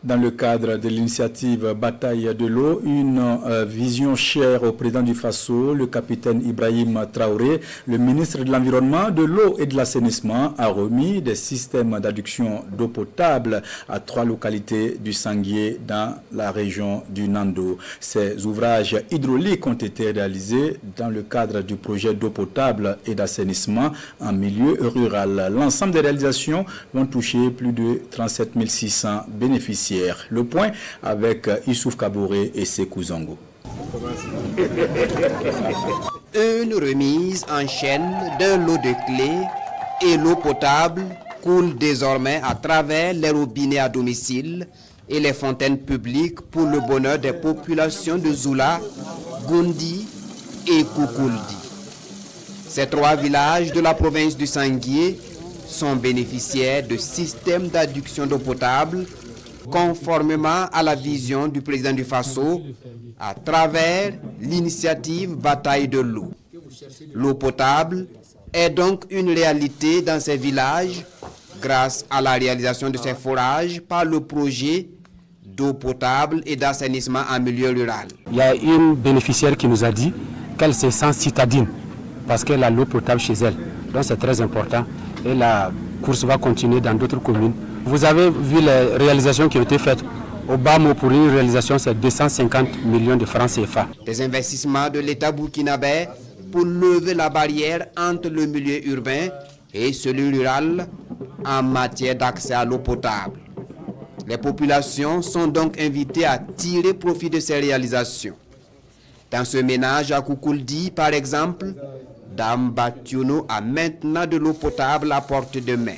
Dans le cadre de l'initiative Bataille de l'eau, une vision chère au président du Faso, le capitaine Ibrahim Traoré, le ministre de l'Environnement, de l'eau et de l'assainissement, a remis des systèmes d'adduction d'eau potable à 3 localités du Sanguié dans la région du Nando. Ces ouvrages hydrauliques ont été réalisés dans le cadre du projet d'eau potable et d'assainissement en milieu rural. L'ensemble des réalisations vont toucher plus de 37 600 bénéficiaires. Le point avec Issouf Kabouré et Sekou Zongo. Une remise en chaîne d'un lot de clés et l'eau potable coule désormais à travers les robinets à domicile et les fontaines publiques pour le bonheur des populations de Zoula, Goundi et Koukouldi. Ces 3 villages de la province du Sanguié sont bénéficiaires de systèmes d'adduction d'eau potable conformément à la vision du président du Faso à travers l'initiative Bataille de l'eau. L'eau potable est donc une réalité dans ces villages grâce à la réalisation de ces forages par le projet d'eau potable et d'assainissement en milieu rural. Il y a une bénéficiaire qui nous a dit qu'elle se sent citadine parce qu'elle a l'eau potable chez elle. Donc c'est très important et la course va continuer dans d'autres communes. Vous avez vu les réalisations qui ont été faites. Au Bamo, pour une réalisation, c'est 250 millions de francs CFA. Des investissements de l'État burkinabé pour lever la barrière entre le milieu urbain et celui rural en matière d'accès à l'eau potable. Les populations sont donc invitées à tirer profit de ces réalisations. Dans ce ménage à Koukouldi, par exemple, Dame Batiouno a maintenant de l'eau potable à portée de main.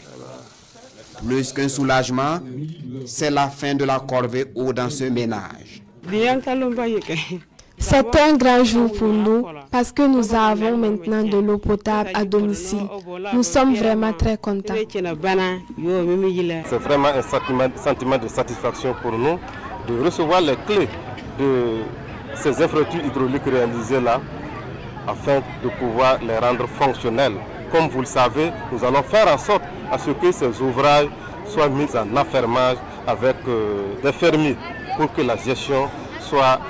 Plus qu'un soulagement, c'est la fin de la corvée eau dans ce ménage. C'est un grand jour pour nous parce que nous avons maintenant de l'eau potable à domicile. Nous sommes vraiment très contents. C'est vraiment un sentiment de satisfaction pour nous de recevoir les clés de ces infrastructures hydrauliques réalisées là afin de pouvoir les rendre fonctionnelles. Comme vous le savez, nous allons faire en sorte à ce que ces ouvrages soient mis en affermage avec des fermiers pour que la gestion soit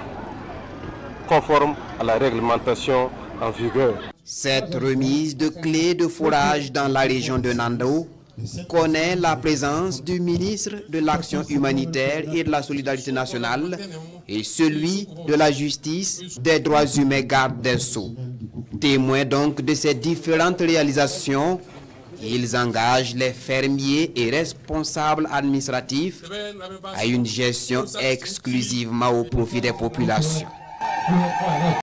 conforme à la réglementation en vigueur. Cette remise de clés de forage dans la région de Nando connaît la présence du ministre de l'Action humanitaire et de la solidarité nationale et celui de la justice, des droits humains, garde des Sceaux. Témoins donc de ces différentes réalisations, ils engagent les fermiers et responsables administratifs à une gestion exclusivement au profit des populations.